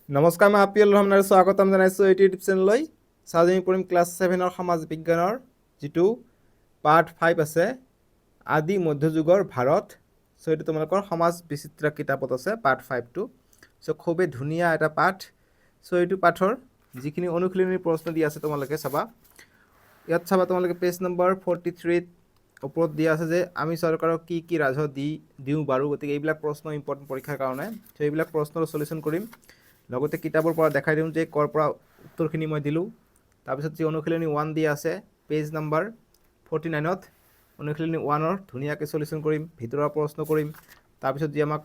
নমস্কাৰ, মই আপিল ৰহমানৰ স্বাগতম জনাইছোঁ এইটো ইউটিউব চেনেললৈ। চাওঁ আমি পঢ়িম ক্লাছ 7 সমাজ বিজ্ঞানৰ যিটো পাৰ্ট 5 আছে, আদি মধ্যযুগৰ ভাৰত। চ' এইটো তোমালোকৰ সমাজ বিচিত্ৰ কিতাপত আছে পাৰ্ট 5টো। চ' খুবেই ধুনীয়া এটা পাঠ। চ' এইটো পাঠৰ যিখিনি অনুশীলনীৰ প্ৰশ্ন দি আছে তোমালোকে চাবা। ইয়াত চাবা তোমালোকে পেজ নম্বৰ 43 ওপৰত দিয়া আছে যে আমি চৰকাৰক কি কি ৰাজহ দিওঁ বাৰু। গতিকে এইবিলাক প্ৰশ্ন ইম্পৰ্টেণ্ট পৰীক্ষাৰ কাৰণে। চ' এইবিলাক প্ৰশ্নৰ চলিউশ্যন কৰিম। লগতে কিতাপৰ পৰা দেখাই দিওঁ যে ক'ৰ পৰা উত্তৰখিনি মই দিলোঁ। তাৰপিছত যি অনুশীলনী 1 দিয়া আছে পেজ নম্বৰ 49ত, অনুশীলনী 1ৰ ধুনীয়াকৈ চলিউশ্যন কৰিম, ভিতৰৰ প্ৰশ্ন কৰিম। তাৰপিছত যি আমাক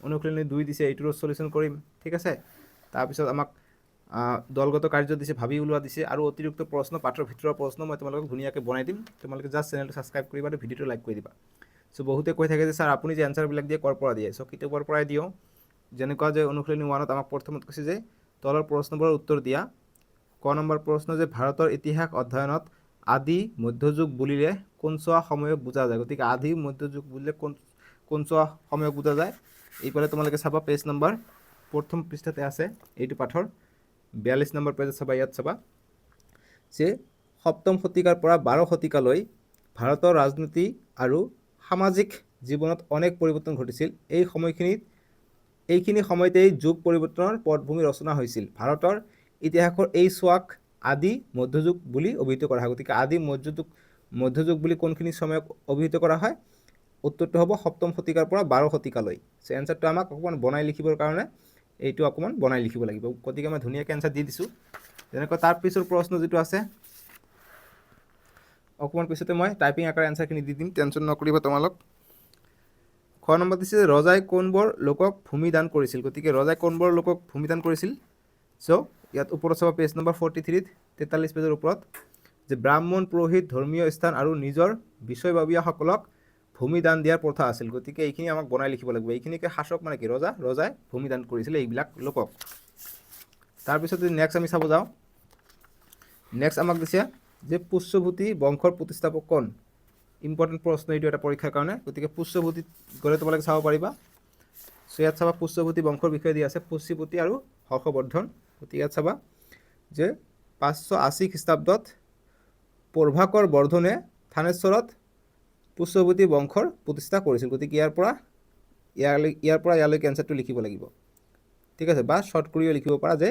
অনুশীলনী 2 দিছে এইটোৰো চলিউশ্যন কৰিম, ঠিক আছে। তাৰপিছত আমাক দলগত কাৰ্য দিছে, ভাবি ওলোৱা দিছে, আৰু অতিৰিক্ত প্ৰশ্ন, পাঠৰ ভিতৰৰ প্ৰশ্ন মই তোমালোকক ধুনীয়াকৈ বনাই দিম। তোমালোকে জাষ্ট চেনেলটো ছাবস্ক্ৰাইব কৰিবা আৰু ভিডিঅ'টো লাইক কৰি দিবা। চ' বহুতে কৈ থাকে যে ছাৰ আপুনি যে এনচাৰবিলাক দিয়ে ক'ৰ পৰা দিয়ে। চ' কিতাপৰ পৰাই দিওঁ। যেনেকুৱা যে অনুশীলনী 1ত আমাক প্ৰথমত কৈছে যে তলৰ প্ৰশ্নবোৰৰ উত্তৰ দিয়া। ক নম্বৰ প্ৰশ্ন যে ভাৰতৰ ইতিহাস অধ্যয়নত আদি মধ্যযুগ বুলিলে কোনচোৱা সময়ক বুজা যায়। গতিকে আদি মধ্যযুগ বুলিলে কোনচোৱা সময়ক বুজা যায়। এইফালে তোমালোকে চাবা পেজ নম্বৰ প্ৰথম পৃষ্ঠাতে আছে এইটো পাঠৰ 42 নম্বৰ পেজত চাবা। ইয়াত চাবা যে 7ম শতিকাৰ পৰা 12 শতিকালৈ ভাৰতৰ ৰাজনীতি আৰু সামাজিক জীৱনত অনেক পৰিৱৰ্তন ঘটিছিল। এইখিনি সময়তেই যুগ পৰিৱৰ্তনৰ পটভূমি ৰচনা হৈছিল। ভাৰতৰ ইতিহাসৰ এই চোৱাক আদি মধ্যযুগ বুলি অভিহিত কৰা হয়। গতিকে আদি মধ্যযুগ বুলি কোনখিনি সময়ক অভিহিত কৰা হয়? উত্তৰটো হ'ব 7ম শতিকাৰ পৰা 12 শতিকালৈ। চ' এনচাৰটো আমাক অকণমান বনাই লিখিবৰ কাৰণে এইটো অকণমান বনাই লিখিব লাগিব। গতিকে মই ধুনীয়াকৈ এনচাৰ দি দিছোঁ। যেনেকৈ তাৰ পিছৰ প্ৰশ্ন যিটো আছে অকণমান পিছতে মই টাইপিং আকাৰে এনচাৰখিনি দি দিম, টেনশ্যন নকৰিবা তোমালোক। খ নম্বৰ দিছে যে ৰজাই কোনবোৰ লোকক ভূমিদান কৰিছিল। গতিকে ৰজাই কোনবোৰ লোকক ভূমিদান কৰিছিল? চ' ইয়াত ওপৰত চাবা পেজ নম্বৰ 43ত 43 পেজৰ ওপৰত যে ব্ৰাহ্মণ, পুৰোহিত, ধৰ্মীয় স্থান আৰু নিজৰ বিষয়ববীয়াসকলক ভূমিদান দিয়াৰ প্ৰথা আছিল। গতিকে এইখিনি আমাক বনাই লিখিব লাগিব। এইখিনিকে শাসক মানে কি? ৰজাই ভূমিদান কৰিছিলে এইবিলাক লোকক। তাৰপিছত যদি নেক্সট আমি চাব যাওঁ, নেক্সট আমাক দিছে যে পুষ্যভূতি বংশৰ প্ৰতিষ্ঠাপক কোন? ইম্পৰ্টেণ্ট প্ৰশ্ন এইটো এটা পৰীক্ষাৰ কাৰণে। গতিকে পুষ্যভূতিত গ'লে তোমালোকে চাব পাৰিবা। চ' ইয়াত চাবা পুষ্যভূতি বংশৰ বিষয়ে দিয়া আছে, পুষ্যভূতি আৰু হৰ্ষবৰ্ধন। গতিকে ইয়াত চাবা যে 580 খ্ৰীষ্টাব্দত প্ৰভাকৰ বৰ্ধনে থানেশ্বৰত পুষ্যভূতি বংশৰ প্ৰতিষ্ঠা কৰিছিল। গতিকে ইয়াৰ পৰা ইয়ালৈকে এনচাৰটো লিখিব লাগিব, ঠিক আছে। বা শ্বৰ্ট কৰিও লিখিব পাৰা যে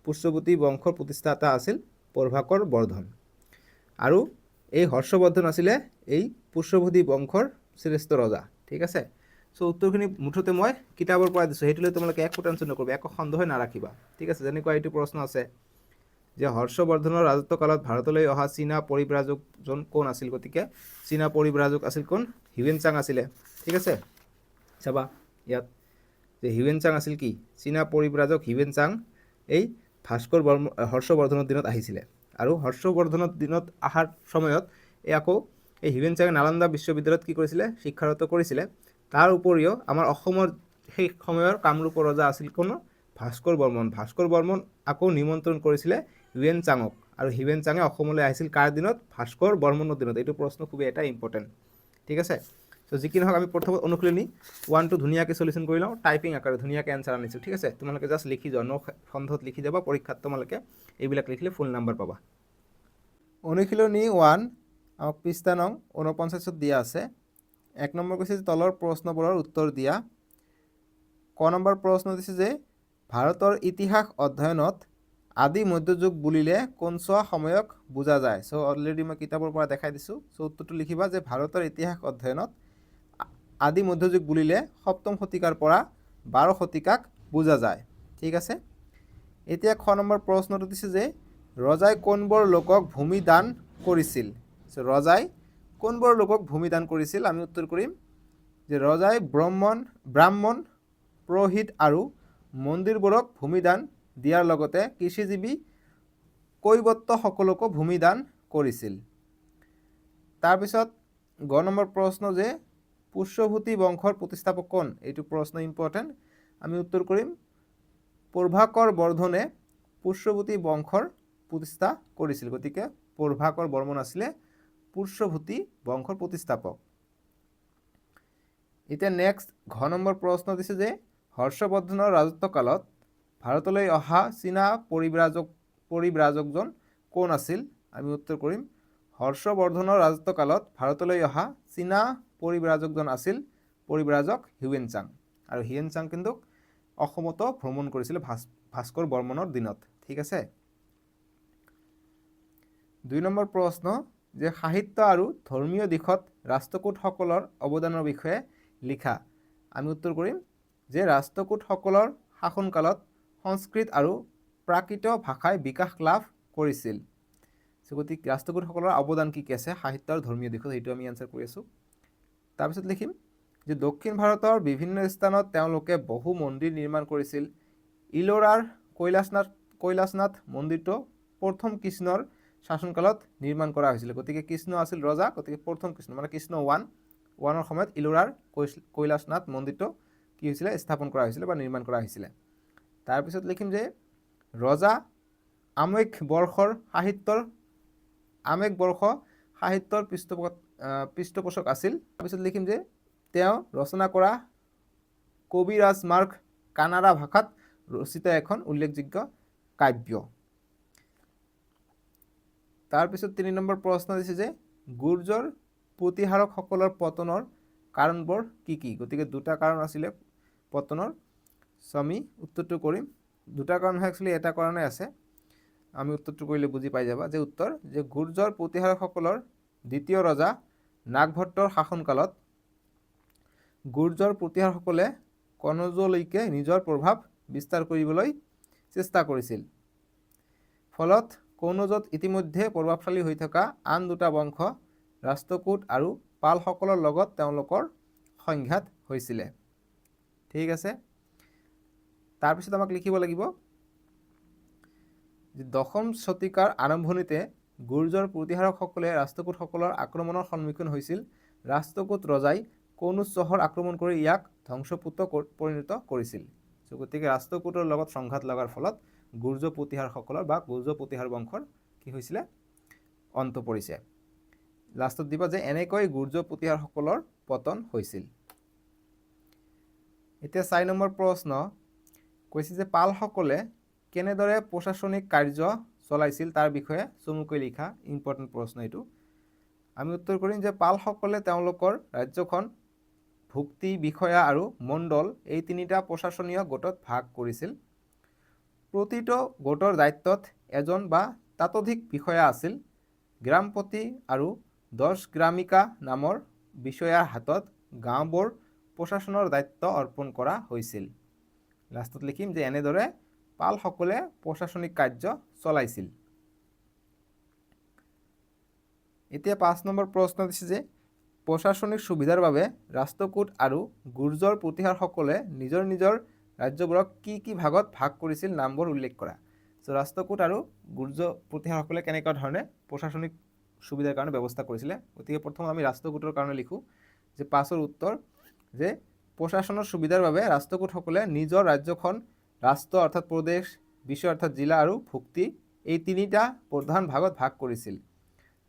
পুষ্যভূতি বংশৰ প্ৰতিষ্ঠাতা আছিল প্ৰভাকৰ বৰ্ধন, আৰু এই হৰ্ষবৰ্ধন আছিলে এই পুষ্যভূতি বংশৰ শ্ৰেষ্ঠ ৰজা, ঠিক আছে। চ' উত্তৰখিনি মুঠতে মই কিতাপৰ পৰা দিছোঁ, সেইটোলৈ তোমালোকে একো টেনশ্যন নকৰিবা, একো সন্দেহ নাৰাখিবা, ঠিক আছে। যেনেকুৱা এইটো প্ৰশ্ন আছে যে হৰ্ষবৰ্ধনৰ ৰাজত্বকালত ভাৰতলৈ অহা চীনা পৰিব্ৰাজকজন কোন আছিল। গতিকে চীনা পৰিব্ৰাজক আছিল কোন? হিউৱেন চাং আছিলে, ঠিক আছে। চাবা ইয়াত যে হিউৱেন চাং আছিল কি? চীনা পৰিব্ৰাজক হিউৱেন চাং এই হৰ্ষবৰ্ধনৰ দিনত আহিছিলে। আৰু হৰ্ষবৰ্ধনৰ দিনত অহাৰ সময়ত এই হিউৱেন চাঙে নালন্দা বিশ্ববিদ্যালয়ত কি কৰিছিলে? শিক্ষাৰত কৰিছিলে। তাৰ উপৰিও আমাৰ অসমৰ সেই সময়ৰ কামৰূপৰ ৰজা আছিল কোন? ভাস্কৰ বৰ্মন। ভাস্কৰ বৰ্মন আকৌ নিমন্ত্ৰণ কৰিছিলে হিউৱেন চাঙক, আৰু হিউৱেন চাঙে অসমলৈ আহিছিল কাৰ দিনত? ভাস্কৰ বৰ্মনৰ দিনত। এইটো প্ৰশ্ন খুবেই এটা ইম্পৰ্টেণ্ট, ঠিক আছে। চ' যি কি নহওক আমি প্ৰথমত অনুশীলনী 1টো ধুনীয়াকৈ চলিউশ্যন কৰি লওঁ, টাইপিং আকাৰে ধুনীয়াকৈ এনচাৰ আনিছোঁ, ঠিক আছে। তোমালোকে জাষ্ট লিখি যোৱা, সন্দেহত লিখি যাবা, পৰীক্ষাত তোমালোকে এইবিলাক লিখিলে ফুল নম্বৰ পাবা। অনুশীলনী 1 আমাক পৃষ্ঠা নং 49ত দিয়া আছে। 1 নম্বৰ কৈছে যে তলৰ প্ৰশ্নবোৰৰ উত্তৰ দিয়া। ক নম্বৰ প্ৰশ্ন দিছে যে ভাৰতৰ ইতিহাস অধ্যয়নত আদি মধ্যযুগ বুলিলে কোনচোৱা সময়ক বুজা যায়। চ' অলৰেডি মই কিতাপৰ পৰা দেখাই দিছোঁ। চ' উত্তৰটো লিখিবা যে ভাৰতৰ ইতিহাস অধ্যয়নত আদি মধ্যযুগ বুলিলে 7ম শতিকাৰ পৰা 12 শতিকাক বুজা যায়, ঠিক আছে। এতিয়া খ নম্বৰ প্ৰশ্নটো দিছে যে ৰজাই কোনবোৰ লোকক ভূমি দান কৰিছিল। চ' ৰজাই কোনবোৰ লোকক ভূমি দান কৰিছিল? আমি উত্তৰ কৰিম যে ৰজাই ব্ৰাহ্মণ, পুৰোহিত আৰু মন্দিৰবোৰক ভূমিদান দিয়াৰ লগতে কৃষিজীৱী কৈৱৰ্তসকলকো ভূমিদান কৰিছিল। তাৰপিছত গ নম্বৰ প্ৰশ্ন যে পুষ্যভূতি বংশৰ প্ৰতিষ্ঠাপক কোন? এইটো প্ৰশ্ন ইম্পৰ্টেণ্ট। আমি উত্তৰ কৰিম প্ৰভাকৰ বৰ্ধনে পুষ্যভূতি বংশৰ প্ৰতিষ্ঠা কৰিছিল। গতিকে প্ৰভাকৰ বৰ্মন আছিলে পুষ্যভূতি বংশৰ প্ৰতিষ্ঠাপক। এতিয়া নেক্সট ঘ নম্বৰ প্ৰশ্ন দিছে যে হৰ্ষবৰ্ধনৰ ৰাজত্বকালত ভাৰতলৈ অহা চীনা পৰিব্ৰাজকজন কোন আছিল? আমি উত্তৰ কৰিম হৰ্ষবৰ্ধনৰ ৰাজত্বকালত ভাৰতলৈ অহা চীনা পৰিব্ৰাজকজন আছিল পৰিব্ৰাজক হিউৱেনচাং। আৰু হিউৱেনচাং কিন্তু অসমতো ভ্ৰমণ কৰিছিলে ভাস্কৰ বৰ্মনৰ দিনত। ঠিক আছে। 2 নম্বৰ প্ৰশ্ন যে সাহিত্য আৰু ধৰ্মীয় দিশত ৰাষ্ট্ৰকূটসকলৰ অৱদানৰ বিষয়ে লিখা। আমি উত্তৰ কৰিম যে ৰাষ্ট্ৰকূটসকলৰ শাসনকালত সংস্কৃত আৰু প্ৰাকৃত ভাষাই বিকাশ লাভ কৰিছিল। গতিকে ৰাষ্ট্ৰকূটসকলৰ অৱদান কি আছে সাহিত্য আৰু ধৰ্মীয় দিশত, সেইটো আমি এনচাৰ কৰি আছোঁ। তাৰপিছত লিখিম যে দক্ষিণ ভাৰতৰ বিভিন্ন স্থানত তেওঁলোকে বহু মন্দিৰ নিৰ্মাণ কৰিছিল। ইলোৰাৰ কৈলাশনাথ মন্দিৰটো প্ৰথম কৃষ্ণৰ শাসনকালত নিৰ্মাণ কৰা হৈছিল। গতিকে কৃষ্ণ আছিল ৰজা, গতিকে প্ৰথম কৃষ্ণ মানে কৃষ্ণ ওৱানৰ সময়ত ইলোৰাৰ কৈলাশনাথ মন্দিৰটো কি হৈছিলে স্থাপন কৰা হৈছিলে বা নিৰ্মাণ কৰা হৈছিলে। তাৰপিছত লিখিম যে ৰজা আমেক বৰ্ষৰ সাহিত্যৰ পৃষ্ঠপোষক আছিল। তাৰপিছত লিখিম যে তেওঁ ৰচনা কৰা কবিৰাজমাৰ্গ কানাড়া ভাষাত ৰচিত এখন উল্লেখযোগ্য কাব্য। তাৰপিছত 3 নম্বৰ প্ৰশ্ন দিছে যে গুৰ্জৰ প্ৰতিহাৰকসকলৰ পতনৰ কাৰণবোৰ কি কি? গতিকে 2টা কাৰণ আছিলে পতনৰ। আমি উত্তৰটো কৰিম 2টা কাৰণ হয়, একচুৱেলি এটা কাৰণে আছে। আমি উত্তৰটো কৰিলে বুজি পাই যাবা যে উত্তৰ যে গুৰ্জৰ প্ৰতিহাৰকসকলৰ দ্বিতীয় ৰজা নাগভট্টৰ শাসনকালত গুৰ্জৰ প্ৰতিহাৰসকলে কনৌজলৈকে নিজৰ প্ৰভাৱ বিস্তাৰ কৰিবলৈ চেষ্টা কৰিছিল। ফলত কনৌজত ইতিমধ্যে প্ৰভাৱশালী হৈ থকা আন 2টা বংশ ৰাষ্ট্ৰকূট আৰু পালসকলৰ লগত তেওঁলোকৰ সংঘাত হৈছিলে। ঠিক আছে। তাৰপিছত আমাক লিখিব লাগিব যে 10ম শতিকাৰ আৰম্ভণিতে গুৰ্জৰ প্ৰতিহাৰকসকলে ৰাষ্ট্ৰকূটসকলৰ আক্ৰমণৰ সন্মুখীন হৈছিল। ৰাষ্ট্ৰকূট ৰজাই কনৌজ চহৰ আক্ৰমণ কৰি ইয়াক ধ্বংসপুত পৰিণত কৰিছিল। গতিকে ৰাষ্ট্ৰকূটৰ লগত সংঘাত লগাৰ ফলত গুৰ্জ প্ৰতিহাৰসকলৰ বা গুৰ্জ প্ৰতিহাৰ বংশৰ কি হৈছিলে অন্ত পৰিছে। লাষ্টত দিবা যে এনেকৈ গুৰ্জ প্ৰতিহাৰসকলৰ পতন হৈছিল। এতিয়া 4 নম্বৰ প্ৰশ্ন কৈছে যে পালসকলে কেনেদৰে প্ৰশাসনিক কাৰ্য চলাইছিল তাৰ বিষয়ে চমুকৈ লিখা। ইম্পৰ্টেণ্ট প্ৰশ্ন এইটো। আমি উত্তৰ কৰিম যে পালসকলে তেওঁলোকৰ ৰাজ্যখন ভুক্তি বিষয়া আৰু মণ্ডল এই 3টা প্ৰশাসনীয় গোটত ভাগ কৰিছিল। প্ৰতিটো গোটৰ দায়িত্বত এজন বা ততোধিক বিষয়া আছিল। গ্ৰামপতি আৰু 10 গ্ৰামিকা নামৰ বিষয়াৰ হাতত গাঁওবোৰ প্ৰশাসনৰ দায়িত্ব অৰ্পণ কৰা হৈছিল। লাষ্টত লিখিম যে এনেদৰে পালসকলে প্ৰশাসনিক কাৰ্য চলাইছিল। এতিয়া 5 নম্বৰ প্ৰশ্ন দিছে যে প্ৰশাসনিক সুবিধাৰ বাবে ৰাষ্ট্ৰকূট আৰু গুৰ্জৰ প্ৰতিহাৰসকলে নিজৰ নিজৰ ৰাজ্যবোৰক কি কি ভাগত ভাগ কৰিছিল নামবোৰ উল্লেখ কৰা। ৰাষ্ট্ৰকূট আৰু গুৰ্জ প্ৰতিহাৰসকলে কেনেকুৱা ধৰণে প্ৰশাসনিক সুবিধাৰ কাৰণে ব্যৱস্থা কৰিছিলে। গতিকে প্ৰথম আমি ৰাষ্ট্ৰকূটৰ কাৰণে লিখোঁ যে 5ৰ উত্তৰ যে প্ৰশাসনৰ সুবিধাৰ বাবে ৰাষ্ট্ৰকূটসকলে নিজৰ ৰাজ্যখন ৰাষ্ট্ৰ অৰ্থাৎ প্ৰদেশ, বিষয় অৰ্থাৎ জিলা আৰু ভুক্তি এই 3টা প্ৰধান ভাগত ভাগ কৰিছিল।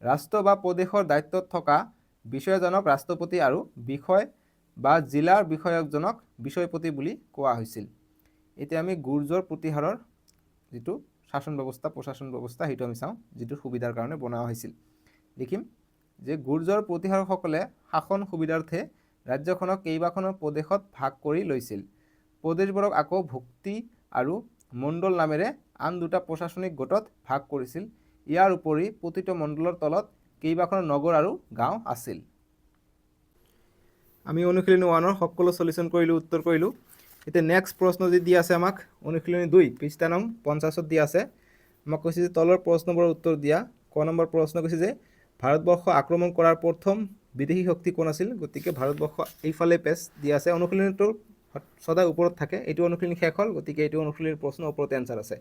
ৰাষ্ট্ৰ বা প্ৰদেশৰ দায়িত্বত থকা বিষয়াজনক ৰাষ্ট্ৰপতি আৰু বিষয় বা জিলাৰ বিষয়কজনক বিষয়পতি বুলি কোৱা হৈছিল। এতিয়া আমি গুৰ্জৰ প্ৰতিহাৰৰ যিটো শাসন ব্যৱস্থা প্ৰশাসন ব্যৱস্থা সেইটো আমি চাওঁ, যিটো সুবিধাৰ কাৰণে বনোৱা হৈছিল। লিখিম যে গুৰ্জৰ প্ৰতিহাৰকসকলে শাসন সুবিধাৰ্থে ৰাজ্যখনক কেইবাখনো প্ৰদেশত ভাগ কৰি লৈছিল। প্ৰদেশবোৰক আকৌ ভুক্তি আৰু মণ্ডল নামেৰে আন 2টা প্ৰশাসনিক গোটত ভাগ কৰিছিল। ইয়াৰ উপৰি প্ৰতিটো মণ্ডলৰ তলত কেইবাখনো নগৰ আৰু গাঁও আছিল। আমি অনুশীলনী 1ৰ সকলো সলিউশন কৰিলোঁ, উত্তৰ কৰিলোঁ। এতিয়া নেক্সট প্ৰশ্ন যি দিয়া আছে আমাক অনুশীলনী 2 পৃষ্ঠা নং 50ত দিয়া আছে। আমাক কৈছে যে তলৰ প্ৰশ্নবোৰৰ উত্তৰ দিয়া। ক নম্বৰ প্ৰশ্ন কৈছে যে ভাৰতবৰ্ষ আক্ৰমণ কৰাৰ প্ৰথম বিদেশী শক্তি কোন আছিল। গতিকে ভাৰতবৰ্ষ এইফালে পেজ দিয়া আছে। অনুশীলনীটোৰ সদায় ওপৰত থাকে। এইটো অনুশীলনী শেষ হ'ল, গতিকে এইটো অনুশীলনীৰ প্ৰশ্ন ওপৰতে এনচাৰ আছে।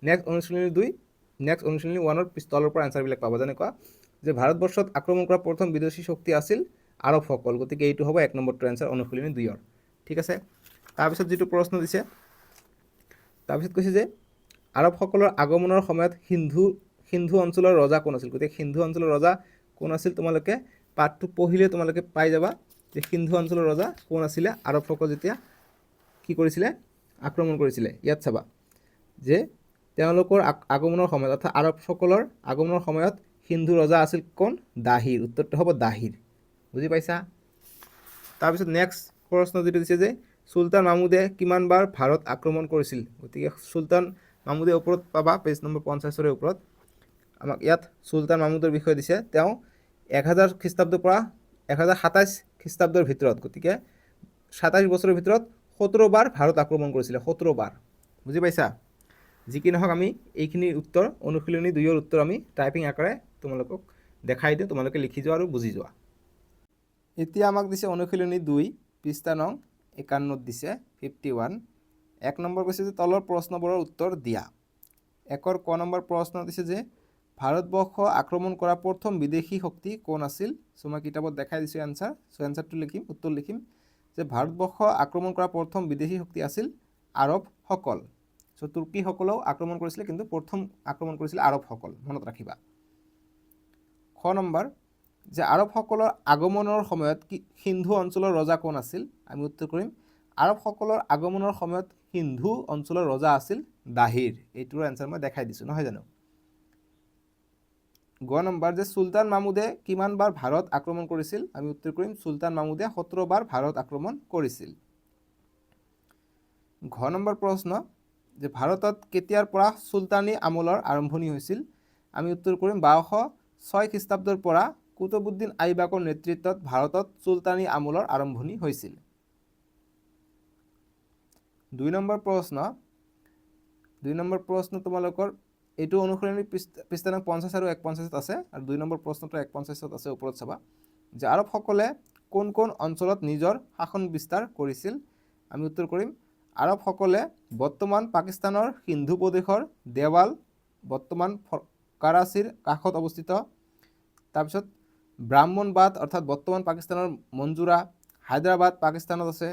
নেক্সট অনুশীলনী 2 নেক্সট অনুশীলনী 1ৰ তলৰ পৰা এনচাৰবিলাক পাব। যেনেকুৱা যে ভাৰতবৰ্ষত আক্ৰমণ কৰা প্ৰথম বিদেশী শক্তি আছিল আৰবসকল। গতিকে এইটো হ'ব 1 নম্বৰটো এনচাৰ অনুশীলনী 2ৰ। ঠিক আছে। তাৰপিছত যিটো প্ৰশ্ন দিছে তাৰপিছত কৈছে যে আৰবসকলৰ আগমনৰ সময়ত সিন্ধু অঞ্চলৰ ৰজা কোন আছিল। গতিকে সিন্ধু অঞ্চলৰ ৰজা কোন আছিল তোমালোকে পাঠটো পঢ়িলে তোমালোকে পাই যাবা যে সিন্ধু অঞ্চলৰ ৰজা কোন আছিলে আৰবসকল যেতিয়া কি কৰিছিলে আক্ৰমণ কৰিছিলে। ইয়াত চাবা যে তেওঁলোকৰ আগমনৰ সময়ত অৰ্থাৎ আৰবসকলৰ আগমনৰ সময়ত সিন্ধু ৰজা আছিল কোন? দাহিৰ। উত্তৰটো হ'ব দাহিৰ। বুজি পাইছা? তাৰপিছত নেক্সট প্ৰশ্ন যিটো দিছে যে চুলতান মাহমুদে কিমানবাৰ ভাৰত আক্ৰমণ কৰিছিল? গতিকে চুলতান মাহমুদে ওপৰত পাবা পেজ নম্বৰ 50ৰ ওপৰত আমাক ইয়াত চুলতান মাহমুদৰ বিষয়ে দিছে। তেওঁ 1000 খ্ৰীষ্টাব্দৰ পৰা 1027 খ্ৰীষ্টাব্দৰ ভিতৰত, গতিকে 27 বছৰৰ ভিতৰত 17 বাৰ ভাৰত আক্ৰমণ কৰিছিলে। 17 বাৰ। বুজি পাইছা? যি কি নহওক আমি এইখিনিৰ উত্তৰ অনুশীলনী 2ৰ উত্তৰ আমি টাইপিং আকাৰে তোমালোকক দেখাই দিওঁ, তোমালোকে লিখি যোৱা আৰু বুজি যোৱা। এতিয়া আমাক দিছে অনুশীলনী 2 পৃষ্ঠা নং 51 দিছে 51। 1 নম্বৰ কৈছে যে তলৰ প্ৰশ্নবোৰৰ উত্তৰ দিয়া। 1ৰ ক নম্বৰ প্ৰশ্ন দিছে যে ভাৰতবৰ্ষ আক্ৰমণ কৰা প্ৰথম বিদেশী শক্তি কোন আছিল? চ' মই কিতাপত দেখাই দিছোঁ এনচাৰ। চ' এনচাৰটো লিখিম, উত্তৰ লিখিম যে ভাৰতবৰ্ষ আক্ৰমণ কৰা প্ৰথম বিদেশী শক্তি আছিল আৰবসকল। চ' তুৰ্কীসকলেও আক্ৰমণ কৰিছিলে, কিন্তু প্ৰথম আক্ৰমণ কৰিছিলে আৰবসকল, মনত ৰাখিবা। খ নম্বৰ যে আৰবসকলৰ আগমনৰ সময়ত সিন্ধু অঞ্চলৰ ৰজা কোন আছিল? আমি উত্তৰ কৰিম আৰবসকলৰ আগমনৰ সময়ত সিন্ধু অঞ্চলৰ ৰজা আছিল দাহিৰ। এইটোৰ এনচাৰ মই দেখাই দিছোঁ, নহয় জানো? গ নম্বৰ যে চুলতান মাহমুদে কিমানবাৰ ভাৰত আক্ৰমণ কৰিছিল? আমি উত্তৰ কৰিম চুলতান মাহমুদে 17 বাৰ ভাৰত আক্ৰমণ কৰিছিল। ঘ নম্বৰ প্ৰশ্ন যে ভাৰতত কেতিয়াৰ পৰা চুলতানী আমলৰ আৰম্ভণি হৈছিল? আমি উত্তৰ কৰিম 1206 খ্ৰীষ্টাব্দৰ পৰা কুতুবুদ্দিন আইবাকৰ নেতৃত্বত ভাৰতত চুলতানী আমলৰ আৰম্ভণি হৈছিল। 2 নম্বৰ প্ৰশ্ন তোমালোকৰ এইটো অনুসৰণী পৃষ্ঠা নং 50 আৰু 150 আছে, আৰু 2 নম্বৰ প্ৰশ্নটো 150 আছে, ওপৰত চাবা যে আৰবসকলে কোন কোন অঞ্চলত নিজৰ শাসন বিস্তাৰ কৰিছিল? আমি উত্তৰ কৰিম আৰবসকলে বৰ্তমান পাকিস্তানৰ সিন্ধু প্ৰদেশৰ দেৱাল, বৰ্তমান কৰাচীৰ কাষত অৱস্থিত, তাৰপিছত ব্ৰাহ্মণবাদ অৰ্থাৎ বৰ্তমান পাকিস্তানৰ মঞ্জুৰা, হায়দৰাবাদ পাকিস্তানত আছে,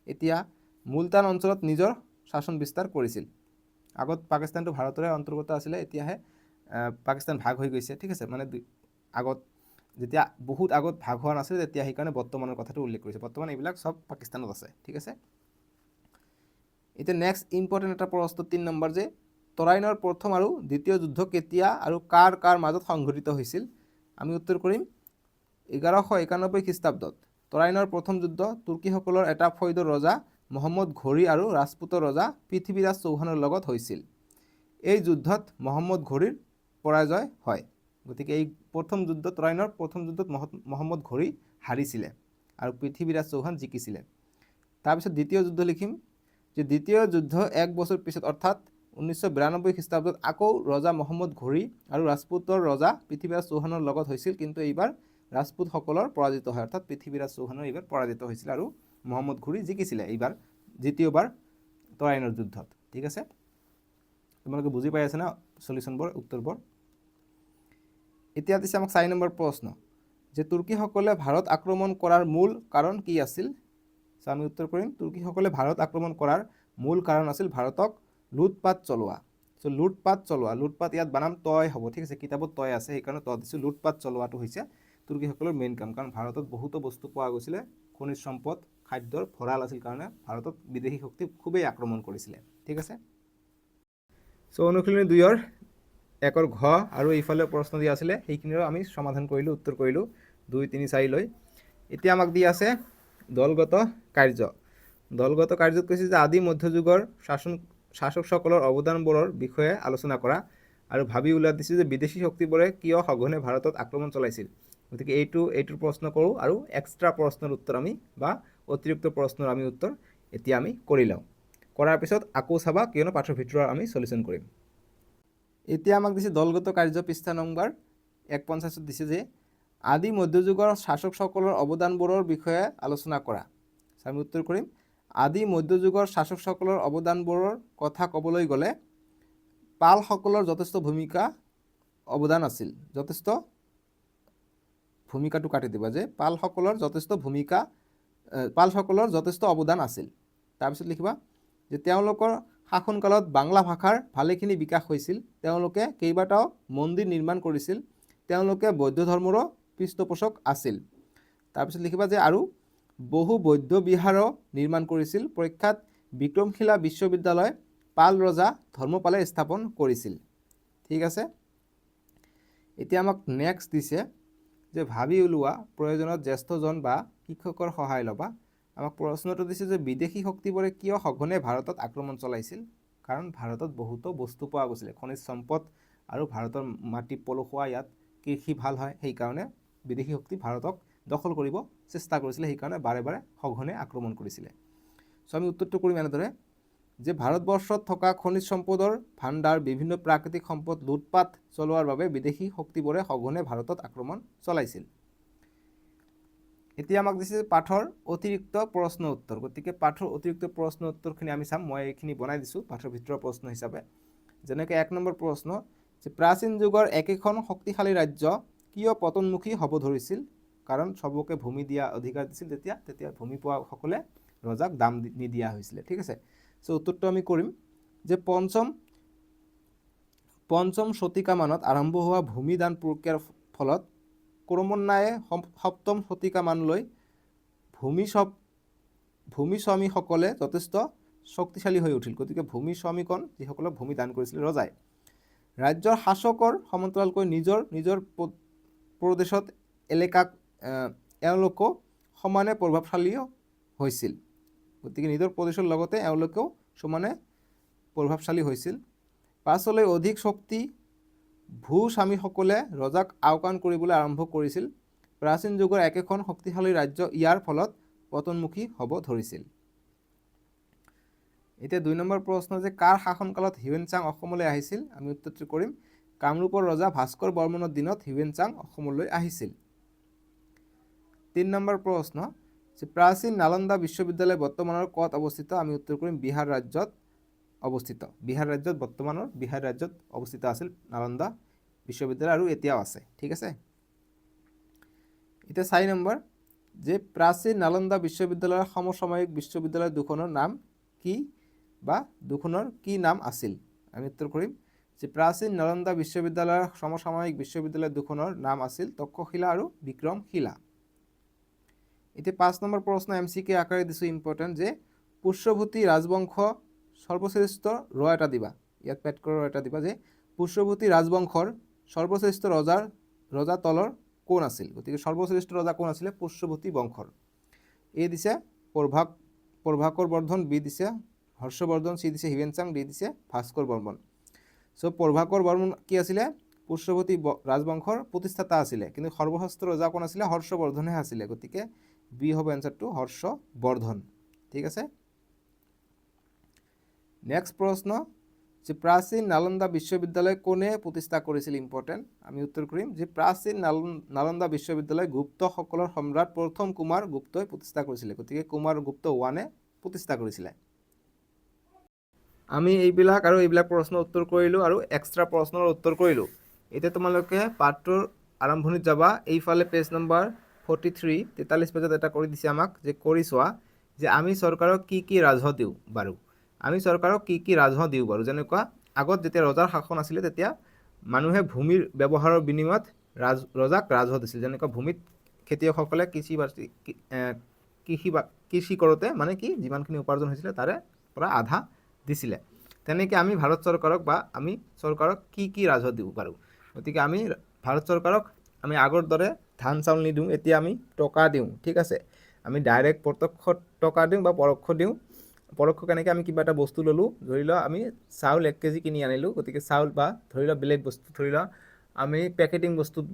এতিয়া মুলতান অঞ্চলত নিজৰ শাসন বিস্তাৰ কৰিছিল। আগত পাকিস্তানটো ভাৰতৰে অন্তৰ্গত আছিলে, এতিয়াহে পাকিস্তান ভাগ হৈ গৈছে। ঠিক আছে, মানে আগত যেতিয়া বহুত আগত ভাগ হোৱা নাছিল তেতিয়া সেইকাৰণে বৰ্তমানৰ কথাটো উল্লেখ কৰিছে। বৰ্তমান এইবিলাক চব পাকিস্তানত আছে। ঠিক আছে, এতিয়া নেক্সট ইম্পৰ্টেণ্ট এটা প্ৰশ্ন 3 নম্বৰ যে তৰাইনৰ প্ৰথম আৰু দ্বিতীয় যুদ্ধ কেতিয়া আৰু কাৰ কাৰ মাজত সংঘটিত হৈছিল? আমি উত্তৰ কৰিম 1191 খ্ৰীষ্টাব্দত তৰাইনৰ প্ৰথম যুদ্ধ তুৰ্কীসকলৰ এটা ফৈদৰ ৰজা মহম্মদ ঘোৰী আৰু ৰাজপুতৰ ৰজা পৃথ্বীৰাজ চৌহানৰ লগত হৈছিল। এই যুদ্ধত মহম্মদ ঘোৰীৰ পৰাজয় হয়। গতিকে এই প্ৰথম যুদ্ধ তৰাইনৰ প্ৰথম যুদ্ধত মহম্মদ ঘোৰী হাৰিছিলে আৰু পৃথ্বীৰাজ চৌহান জিকিছিলে। তাৰপিছত দ্বিতীয় যুদ্ধ লিখিম যে দ্বিতীয় যুদ্ধ 1 বছৰ পিছত অৰ্থাৎ 1992 খ্ৰীষ্টাব্দত আকৌ ৰজা মহম্মদ ঘোৰী আৰু ৰাজপুতৰ ৰজা পৃথ্বীৰাজ চৌহানৰ লগত হৈছিল, কিন্তু এইবাৰ ৰাজপুতসকলৰ পৰাজিত হয়, অৰ্থাৎ পৃথ্বীৰাজ চৌহানৰ এইবাৰ পৰাজিত হৈছিল আৰু মহম্মদ ঘোৰী জিকিছিলে এইবাৰ দ্বিতীয়বাৰ তৰাইনৰ যুদ্ধত। ঠিক আছে, তোমালোকে বুজি পাই আছে না সলিউশ্যনবোৰ, উত্তৰবোৰ? এতিয়া দিছে আমাক 4 নম্বৰ প্ৰশ্ন যে তুৰ্কীসকলে ভাৰত আক্ৰমণ কৰাৰ মূল কাৰণ কি আছিল? আমি উত্তৰ কৰিম তুৰ্কীসকলে ভাৰত আক্ৰমণ কৰাৰ মূল কাৰণ আছিল ভাৰতক লুটপাট চলোৱা। লুটপাট ইয়াত বানাম তয় হ'ব। ঠিক আছে, কিতাপত তয় আছে, সেইকাৰণে তয় দিছোঁ। লুটপাট চলোৱাটো হৈছে তুৰ্কীসকলৰ মেইন কাম, কাৰণ ভাৰতত বহুতো বস্তু পোৱা গৈছিলে, খনিজ সম্পদ, খাদ্যৰ ভঁৰাল আছিল কাৰণে ভাৰতত বিদেশী শক্তি খুবেই আক্ৰমণ কৰিছিলে। ঠিক আছে, চ' অনুশীলনী 2ৰ 1ৰ ঘ আৰু এইফালে প্ৰশ্ন দিয়া আছিলে, সেইখিনিৰো আমি সমাধান কৰিলোঁ, উত্তৰ কৰিলোঁ 2, 3, 4 লৈ। এতিয়া আমাক দি আছে দলগত কাৰ্য। দলগত কাৰ্যত কৈছে যে আদি মধ্যযুগৰ শাসকসকলৰ অৱদানবোৰৰ বিষয়ে আলোচনা কৰা আৰু ভাবি উলিয়াই দিছে যে বিদেশী শক্তিবোৰে কিয় সঘনে ভাৰতত আক্ৰমণ চলাইছিল। গতিকে এইটোৰ প্ৰশ্ন কৰোঁ আৰু এক্সট্ৰা প্ৰশ্নৰ উত্তৰ আমি বা অতিৰিক্ত প্ৰশ্নৰ আমি উত্তৰ এতিয়া আমি কৰি লওঁ। কৰাৰ পিছত আকৌ চাবা, কিয়নো পাঠৰ ভিতৰৰ আমি সলিউশ্যন কৰিম। এতিয়া আমাক দিছে দলগত কাৰ্য পৃষ্ঠা নম্বৰ 150 দিছে যে আদি মধ্যযুগৰ শাসকসকলৰ অৱদানবোৰৰ বিষয়ে আলোচনা কৰা। আমি উত্তৰ কৰিম আদি মধ্যযুগৰ শাসকসকলৰ অৱদানবোৰৰ কথা ক'বলৈ গ'লে পালসকলৰ যথেষ্ট অৱদান আছিল। ভূমিকাটো কাটি দিবা যে পালসকলৰ যথেষ্ট অৱদান আছিল। তাৰপিছত লিখিবা যে তেওঁলোকৰ শাসনকালত বাংলা ভাষাৰ ভালেখিনি বিকাশ হৈছিল। তেওঁলোকে কেইবাটাও মন্দিৰ নিৰ্মাণ কৰিছিল। তেওঁলোকে বৌদ্ধ ধৰ্মৰো পৃষ্ঠপোষক আছিল। তাৰপিছত লিখিবা যে আৰু বহু বৌদ্ধ বিহাৰো নিৰ্মাণ কৰিছিল। পৰীক্ষাত বিক্ৰমশিলা বিশ্ববিদ্যালয় পাল ৰজা ধৰ্মপালে স্থাপন কৰিছিল। ঠিক আছে, এতিয়া আমাক নেক্সট দিছে যে ভাবি উলিওৱা প্ৰয়োজনত জ্যেষ্ঠজন বা শিক্ষকৰ সহায় ল'বা। আমাক প্ৰশ্নটো দিছে যে বিদেশী শক্তিবোৰে কিয় সঘনে ভাৰতত আক্ৰমণ চলাইছিল। কাৰণ ভাৰতত বহুতো বস্তু পোৱা গৈছিলে, খনিজ সম্পদ আৰু ভাৰতৰ মাটি পলসুৱা, ইয়াত কৃষি ভাল হয়, সেইকাৰণে বিদেশী শক্তি ভাৰতক দখল কৰিব চেষ্টা কৰিছিলে, সেইকাৰণে বাৰে বাৰে সঘনে আক্ৰমণ কৰিছিলে। চ' আমি উত্তৰটো কৰিম এনেদৰে যে ভাৰতবৰ্ষত থকা খনিজ সম্পদৰ ভাণ্ডাৰ, বিভিন্ন প্ৰাকৃতিক সম্পদ লুটপাট চলোৱাৰ বাবে বিদেশী শক্তিবোৰে সঘনে ভাৰতত আক্ৰমণ চলাইছিল। এতিয়া আমাক দিছে পাঠৰ অতিৰিক্ত প্ৰশ্ন উত্তৰ, গতিকে পাঠৰ অতিৰিক্ত প্ৰশ্ন উত্তৰখিনি আমি চাম। মই এইখিনি বনাই দিছোঁ পাঠৰ ভিতৰৰ প্ৰশ্ন হিচাপে। যেনেকৈ 1 নম্বৰ প্ৰশ্ন যে প্ৰাচীন যুগৰ একেখন শক্তিশালী ৰাজ্য কিয় পতনমুখী হ'ব ধৰিছিল। কাৰণ চবকে ভূমি দিয়া অধিকাৰ দিছিল তেতিয়া ভূমি পোৱাসকলে ৰজাক দাম নিদিয়া হৈছিলে। ঠিক আছে, চ' উত্তৰটো আমি কৰিম যে পঞ্চম শতিকামানত আৰম্ভ হোৱা ভূমিদান প্ৰক্ৰিয়াৰ ফলত ক্ৰমান্বয়ে 7ম শতিকামানলৈ ভূমিস্বামীসকলে যথেষ্ট শক্তিশালী হৈ উঠিল। গতিকে ভূমিস্বামীকণ, যিসকলক ভূমি দান কৰিছিল ৰজাই, ৰাজ্যৰ শাসকৰ সমান্তৰালকৈ নিজৰ প্ৰদেশত এলেকাক এওঁলোকো সমানে প্ৰভাৱশালী হৈছিল। গতিকে নিজৰ প্ৰদেশৰ লগতে এওঁলোকেও সমানে প্ৰভাৱশালী হৈছিল। পাছলৈ অধিক শক্তি ভূস্বামীসকলে ৰজাক আওকাণ কৰিবলৈ আৰম্ভ কৰিছিল। প্ৰাচীন যুগৰ একেখন শক্তিশালী ৰাজ্য ইয়াৰ ফলত পতনমুখী হ'ব ধৰিছিল। এতিয়া 2 নম্বৰ প্ৰশ্ন যে কাৰ শাসনকালত হিউৱেন-চাং অসমলৈ আহিছিল। আমি উত্তৰটো কৰিম কামৰূপৰ ৰজা ভাস্কৰ বৰ্মনৰ দিনত হিউৱেন-চাং অসমলৈ আহিছিল। 3 নম্বৰ প্ৰশ্ন যে প্ৰাচীন নালন্দা বিশ্ববিদ্যালয় বৰ্তমানৰ ক'ত অৱস্থিত। আমি উত্তৰ কৰিম বিহাৰ ৰাজ্যত অৱস্থিত। বৰ্তমানৰ বিহাৰ ৰাজ্যত অৱস্থিত আছিল নালন্দা বিশ্ববিদ্যালয়, আৰু এতিয়াও আছে। ঠিক আছে, এতিয়া 4 নম্বৰ যে প্ৰাচীন নালন্দা বিশ্ববিদ্যালয়ৰ সমসাময়িক বিশ্ববিদ্যালয় দুখনৰ নাম কি বা দুখনৰ কি নাম আছিল। আমি উত্তৰ কৰিম যে প্ৰাচীন নালন্দা বিশ্ববিদ্যালয়ৰ সমসাময়িক বিশ্ববিদ্যালয় দুখনৰ নাম আছিল তক্ষশিলা আৰু বিক্ৰমশিলা। এতিয়া 5 নম্বৰ প্ৰশ্ন MCQ আকাৰে দিছোঁ, ইম্পৰ্টেণ্ট যে পুষ্যভূতি ৰাজবংশ সৰ্বশ্ৰেষ্ঠ এটা দিবা। ইয়াত পেট কৰা এটা দিবা যে পুষ্যভূতি ৰাজবংশৰ সৰ্বশ্ৰেষ্ঠ ৰজা তলৰ কোন আছিল। গতিকে সৰ্বশ্ৰেষ্ঠ ৰজা কোন আছিলে, পুষ্যভূতি বংশৰ। এ দিছে প্ৰভাকৰ বৰ্ধন, বি দিছে হৰ্ষবৰ্ধন, চি দিছে হিউৱেন-চাং, ডি দিছে ভাস্কৰ বৰ্মন। চ' প্ৰভাকৰ বৰ্মন কি আছিলে, পুষ্যভূতি ৰাজবংশৰ প্ৰতিষ্ঠাতা আছিলে, কিন্তু সৰ্বশ্ৰেষ্ঠ ৰজা কোন আছিলে, হৰ্ষবৰ্ধনহে আছিলে। গতিকে বি হ'ব এনচাৰটো হৰ্ষবৰ্ধন। ঠিক আছে, নেক্সট প্ৰশ্ন যে প্ৰাচীন নালন্দা বিশ্ববিদ্যালয় কোনে প্ৰতিষ্ঠা কৰিছিল। ইম্পৰ্টেণ্ট, আমি উত্তৰ কৰিম যে প্ৰাচীন নালন্দা বিশ্ববিদ্যালয় গুপ্তসকলৰ সম্ৰাট প্ৰথম কুমাৰ গুপ্তই প্ৰতিষ্ঠা কৰিছিলে। গতিকে কুমাৰ গুপ্ত 1 প্ৰতিষ্ঠা কৰিছিলে। আমি এইবিলাক প্ৰশ্ন উত্তৰ কৰিলোঁ আৰু এক্সট্ৰা প্ৰশ্নৰ উত্তৰ কৰিলোঁ। এতিয়া তোমালোকে পাঠটোৰ আৰম্ভণিত যাবা, এইফালে পেজ নম্বৰ 43 43 পেজত এটা কৰি দিছে আমাক যে কৰি চোৱা যে আমি চৰকাৰক কি কি ৰাজহ দিওঁ বাৰু। আমি চৰকাৰক কি কি ৰাজহ দিওঁ বাৰু। যেনেকুৱা আগত যেতিয়া ৰজাৰ শাসন আছিলে তেতিয়া মানুহে ভূমিৰ ব্যৱহাৰৰ বিনিময়ত ৰজাক ৰাজহ দিছিল। যেনেকুৱা ভূমিত খেতিয়কসকলে কৃষি কৰোঁতে মানে কি যিমানখিনি উপাৰ্জন হৈছিলে তাৰে পৰা আধা দিছিলে। তেনেকৈ আমি ভাৰত চৰকাৰক কি কি ৰাজহ দিওঁ বাৰু। গতিকে আমি ভাৰত চৰকাৰক আমি আগৰ দৰে ধান চাউল নিদিওঁ, এতিয়া আমি টকা দিওঁ। ঠিক আছে, আমি ডাইৰেক্ট প্ৰত্যক্ষ টকা দিওঁ বা পৰোক্ষ দিওঁ। পৰোক্ষ কেনেকৈ, আমি কিবা এটা বস্তু ল'লোঁ, ধৰি লোৱা আমি চাউল 1 কেজি কিনি আনিলোঁ, গতিকে চাউল বা ধৰি লোৱা বেলেগ বস্তু, ধৰি লোৱা আমি পেকেটিং বস্তুত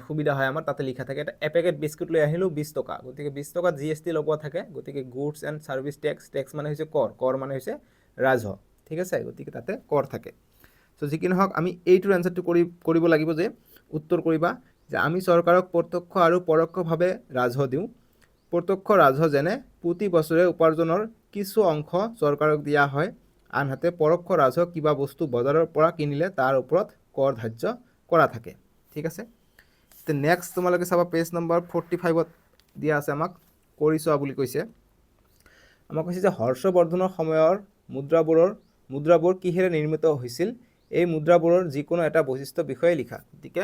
সুবিধা হয় আমাৰ, তাতে লিখা থাকে এপেকেট বিস্কুট লৈ আহিলোঁ 20 টকা, গতিকে 20 টকাত GST লগোৱা থাকে। গতিকে গুডছ এণ্ড ছাৰ্ভিচ টেক্স মানে হৈছে কৰ মানে হৈছে ৰাজহ। ঠিক আছে, গতিকে তাতে কৰ থাকে। চ' যি কি নহওক আমি এইটোৰ এনচাৰটো কৰিব লাগিব যে উত্তৰ কৰিবা যে আমি চৰকাৰক প্ৰত্যক্ষ আৰু পৰোক্ষভাৱে ৰাজহ দিওঁ। প্ৰত্যক্ষ ৰাজহ যেনে প্ৰতি বছৰে উপাৰ্জনৰ কিছু অংশ চৰকাৰক দিয়া হয়, আনহাতে পৰোক্ষ ৰাজহ কিবা বস্তু বজাৰৰ পৰা কিনিলে তাৰ ওপৰত কৰ ধাৰ্য কৰা থাকে। ঠিক আছে, এতিয়া নেক্সট তোমালোকে চাবা পেজ নম্বৰ 45ত দিয়া আছে আমাক কৰি চোৱা বুলি কৈছে। আমাক কৈছে যে হৰ্ষবৰ্ধনৰ সময়ৰ মুদ্ৰাবোৰ কিহেৰে নিৰ্মিত হৈছিল। এই মুদ্ৰাবোৰৰ যিকোনো এটা বৈশিষ্ট্য বিষয়ে লিখা। গতিকে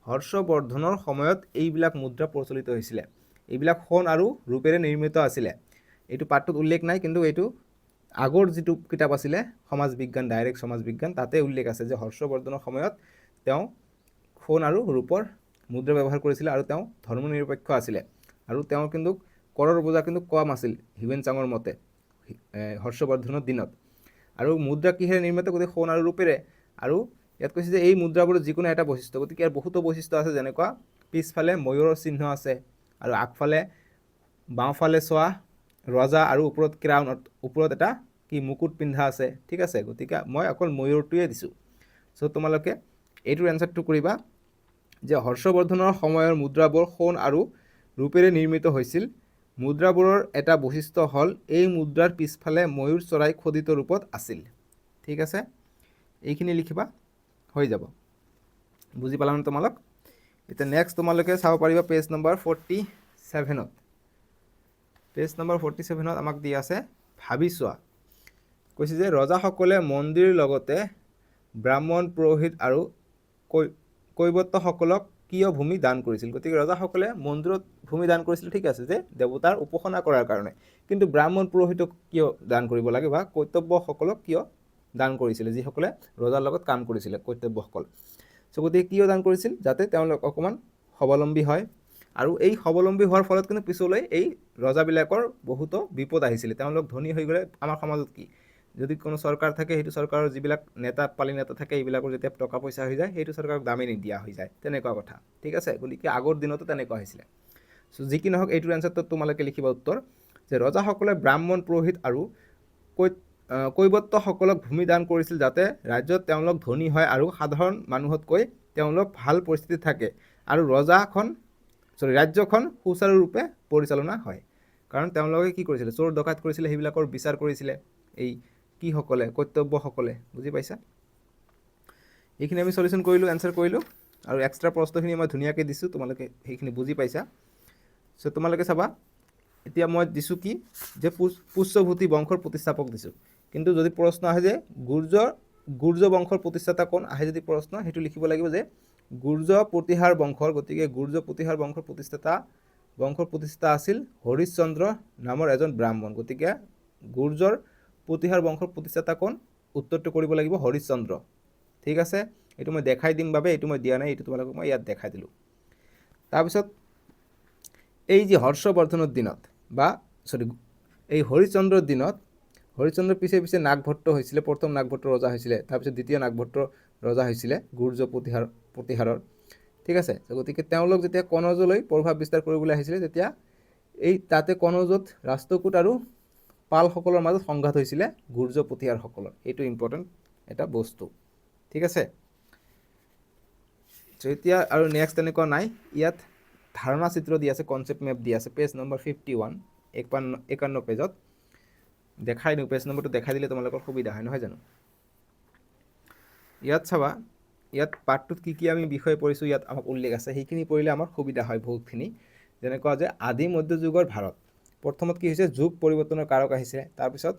হৰ্ষবৰ্ধনৰ সময়ত এইবিলাক মুদ্ৰা প্ৰচলিত হৈছিলে। এইবিলাক সোণ আৰু ৰূপেৰে নিৰ্মিত আছিলে। এইটো পাঠটোত উল্লেখ নাই, কিন্তু এইটো আগৰ যিটো কিতাপ আছিলে সমাজ বিজ্ঞান ডাইৰেক্ট সমাজ বিজ্ঞান তাতে উল্লেখ আছে যে হৰ্ষবৰ্ধনৰ সময়ত তেওঁ সোণ আৰু ৰূপৰ মুদ্ৰা ব্যৱহাৰ কৰিছিলে আৰু তেওঁ ধৰ্মনিৰপেক্ষ আছিলে আৰু তেওঁৰ কিন্তু কৰৰ বোজা কিন্তু কম আছিল হিউৱেন চাঙৰ মতে হৰ্ষবৰ্ধনৰ দিনত আৰু মুদ্ৰা কিহেৰে নিৰ্মিত গতিকে সোণ আৰু ৰূপেৰে আৰু ইয়াত কৈছে যে এই মুদ্ৰাবোৰৰ যিকোনো এটা বৈশিষ্ট্য গতিকে ইয়াৰ বহুতো বৈশিষ্ট্য আছে যেনেকুৱা পিছফালে ময়ূৰৰ চিহ্ন আছে আৰু আগফালে বাওঁফালে চোৱা ৰজা আৰু ওপৰত ক্ৰাউনত ওপৰত এটা কি মুকুট পিন্ধা আছে ঠিক আছে গতিকে মই অকল ময়ূৰটোৱে দিছোঁ চ' তোমালোকে এইটোৰ এনচাৰটো কৰিবা যে হৰ্ষবৰ্ধনৰ সময়ৰ মুদ্ৰাবোৰ সোণ আৰু ৰূপেৰে নিৰ্মিত হৈছিল মুদ্ৰাবোৰৰ এটা বৈশিষ্ট্য হ'ল এই মুদ্ৰাৰ পিছফালে ময়ূৰ চৰাই খোদিত ৰূপত আছিল ঠিক আছে এইখিনি লিখিবা হৈ যাব বুজি পালানে তোমালোক এতিয়া নেক্সট তোমালোকে চাব পাৰিবা পেজ নম্বৰ 47ত পেজ নম্বৰ 47ত আমাক দি আছে ভাবি চোৱা কৈছে যে ৰজাসকলে মন্দিৰৰ লগতে ব্ৰাহ্মণ পুৰোহিত আৰু কৈৱৰ্তসকলক কিয় ভূমি দান কৰিছিল গতিকে ৰজাসকলে মন্দিৰত ভূমি দান কৰিছিল ঠিক আছে যে দেৱতাৰ উপাসনা কৰাৰ কাৰণে কিন্তু ব্ৰাহ্মণ পুৰোহিতক কিয় দান কৰিব লাগে বা কৰ্তব্যসকলক কিয় দান কৰিছিলে যিসকলে ৰজাৰ লগত কাম কৰিছিলে কৰ্তব্যসকল চ' গতিকে কিয় দান কৰিছিল যাতে তেওঁলোক অকণমান স্বাৱলম্বী হয় আৰু এই স্বাৱলম্বী হোৱাৰ ফলত কিন্তু পিছলৈ এই ৰজাবিলাকৰ বহুতো বিপদ আহিছিলে তেওঁলোক ধনী হৈ গ'লে আমাৰ সমাজত কি যদি কোনো চৰকাৰ থাকে সেইটো চৰকাৰৰ যিবিলাক নেতা পালি নেতা থাকে এইবিলাকৰ যেতিয়া টকা পইচা হৈ যায় সেইটো চৰকাৰক দামেই নিদিয়া হৈ যায় তেনেকুৱা কথা ঠিক আছে গতিকে আগৰ দিনতো তেনেকুৱা হৈছিলে চ' যি কি নহওক এইটোৰ এনচাৰটো তোমালোকে লিখিবা উত্তৰ যে ৰজাসকলে ব্ৰাহ্মণ পুৰোহিত আৰু কৈৱৰ্তসকলক ভূমি দান কৰিছিল যাতে ৰাজ্যত তেওঁলোক ধনী হয় আৰু সাধাৰণ মানুহতকৈ তেওঁলোক ভাল পৰিস্থিতিত থাকে আৰু ৰাজ্যখন সুচাৰুৰূপে পৰিচালনা হয় কাৰণ তেওঁলোকে কি কৰিছিলে চোৰ ডকাইত কৰিছিলে সেইবিলাকৰ বিচাৰ কৰিছিলে এই কিসকলে কৰ্তব্যসকলে বুজি পাইছা এইখিনি আমি সলিউশ্যন কৰিলোঁ এনচাৰ কৰিলোঁ আৰু এক্সট্ৰা প্ৰশ্নখিনি মই ধুনীয়াকৈ দিছোঁ তোমালোকে সেইখিনি বুজি পাইছা চ' তোমালোকে চাবা এতিয়া মই দিছোঁ কি যে পুষ্যভূতি বংশৰ প্ৰতিষ্ঠাপক দিছোঁ কিন্তু যদি প্ৰশ্ন আহে যে গুৰ্জ বংশৰ প্ৰতিষ্ঠাতা কোন আহে যদি প্ৰশ্ন সেইটো লিখিব লাগিব যে গুৰ্জ প্ৰতিহাৰ বংশৰ গতিকে গুৰ্জ প্ৰতিহাৰ বংশৰ প্ৰতিষ্ঠাতা আছিল হৰিশ্চন্দ্ৰ নামৰ এজন ব্ৰাহ্মণ গতিকে গুৰ্জৰ প্ৰতিহাৰ বংশৰ প্ৰতিষ্ঠাতা কোন উত্তৰটো কৰিব লাগিব হৰিশ্চন্দ্ৰ ঠিক আছে এইটো মই দেখাই দিম বাবে এইটো মই দিয়া নাই এইটো তোমালোকক মই ইয়াত দেখাই দিলোঁ তাৰপিছত এই যে হৰ্ষবৰ্ধনৰ দিনত বা এই হৰিশ্চন্দ্ৰৰ দিনত হৰিশ্চন্দ্ৰৰ পিছে পিছে নাগভট্ট হৈছিলে প্ৰথম নাগভট্ট ৰজা হৈছিলে তাৰপিছত দ্বিতীয় নাগভট্ট ৰজা হৈছিলে গুৰ্জ প্ৰতিহাৰৰ ঠিক আছে গতিকে তেওঁলোক যেতিয়া কনৌজলৈ প্ৰভাৱ বিস্তাৰ কৰিবলৈ আহিছিলে তেতিয়া এই তাতে কনৌজত ৰাষ্ট্ৰকূট আৰু পালসকলৰ মাজত সংঘাত হৈছিলে গুৰ্জ প্ৰতিহাৰসকলৰ এইটো ইম্পৰ্টেণ্ট এটা বস্তু ঠিক আছে এতিয়া আৰু নেক্সট তেনেকুৱা নাই ইয়াত ধাৰণা চিত্ৰ দি আছে কনচেপ্ট মেপ দি আছে পেজ নম্বৰ 51 51 পেজত দেখাই দিওঁ পেজ নম্বৰটো দেখাই দিলে তোমালোকৰ সুবিধা হয় নহয় জানো ইয়াত চাবা ইয়াত পাৰ্টটোত কি আমি বিষয় পঢ়িছোঁ ইয়াত আমাক উল্লেখ আছে সেইখিনি পঢ়িলে আমাৰ সুবিধা হয় বহুতখিনি যেনেকুৱা যে আদি মধ্যযুগৰ ভাৰত প্ৰথমত কি হৈছে যুগ পৰিৱৰ্তনৰ কাৰক আহিছে তাৰপিছত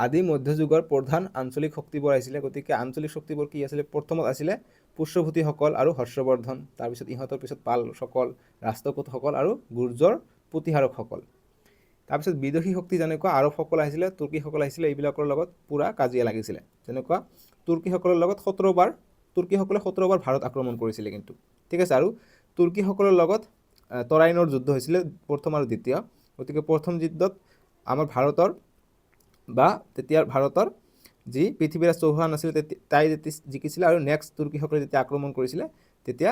আদি মধ্যযুগৰ প্ৰধান আঞ্চলিক শক্তিবোৰ আহিছিলে গতিকে আঞ্চলিক শক্তিবোৰ কি আছিলে প্ৰথমত আছিলে পুষ্যভূতিসকল আৰু হৰ্ষবৰ্ধন তাৰপিছত ইহঁতৰ পিছত পালসকল ৰাষ্ট্ৰকূটসকল আৰু গুৰ্জৰ প্ৰতিহাৰকসকল তাৰপিছত বিদেশী শক্তি যেনেকুৱা আৰবসকল আহিছিলে তুৰ্কীসকল আহিছিলে এইবিলাকৰ লগত পূৰা কাজিয়া লাগিছিলে যেনেকুৱা তুৰ্কীসকলৰ লগত 17 বাৰ ভাৰত আক্ৰমণ কৰিছিলে কিন্তু ঠিক আছে আৰু তুৰ্কীসকলৰ লগত তৰাইনৰ যুদ্ধ হৈছিলে প্ৰথম আৰু দ্বিতীয় গতিকে প্ৰথম যুদ্ধত আমাৰ ভাৰতৰ বা তেতিয়াৰ ভাৰতৰ যি পৃথিৱীৰাজ চৌহান আছিল তাই জিকিছিলে আৰু নেক্সট তুৰ্কীসকলে যেতিয়া আক্ৰমণ কৰিছিলে তেতিয়া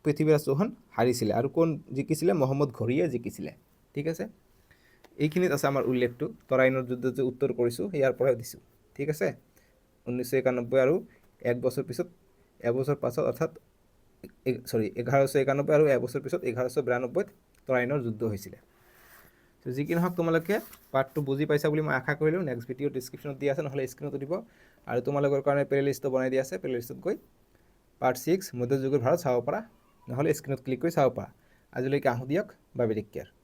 পৃথিৱীৰাজ চৌহান হাৰিছিলে আৰু কোন জিকিছিলে মহম্মদ ঘৰীয়ে জিকিছিলে ঠিক আছে এইখিনিত আছে আমাৰ উল্লেখটো তৰাইনৰ যুদ্ধত যে উত্তৰ কৰিছোঁ ইয়াৰ পৰাই দিছোঁ ঠিক আছে 1991 আৰু এবছৰ পাছত অৰ্থাৎ 1191 আৰু এবছৰ পিছত 1192 তৰাইনৰ যুদ্ধ হৈছিলে যি কি নহওক তোমালোকে পাৰ্টটো বুজি পাইছা বুলি মই আশা কৰিলোঁ নেক্সট ভিডিঅ' ডিছক্ৰিপশ্যনত দি আছে নহ'লে স্ক্ৰীণতো দিব আৰু তোমালোকৰ কাৰণে প্লেলিষ্টটো বনাই দিয়া আছে প্লেলিষ্টত গৈ পাৰ্ট 6 মধ্যযুগৰ ভাৰত চাব পাৰা নহ'লে স্ক্ৰীণত ক্লিক কৰি চাব পাৰা আজিলৈকে আহোঁ দিয়ক বাই বাই টেক কেয়াৰ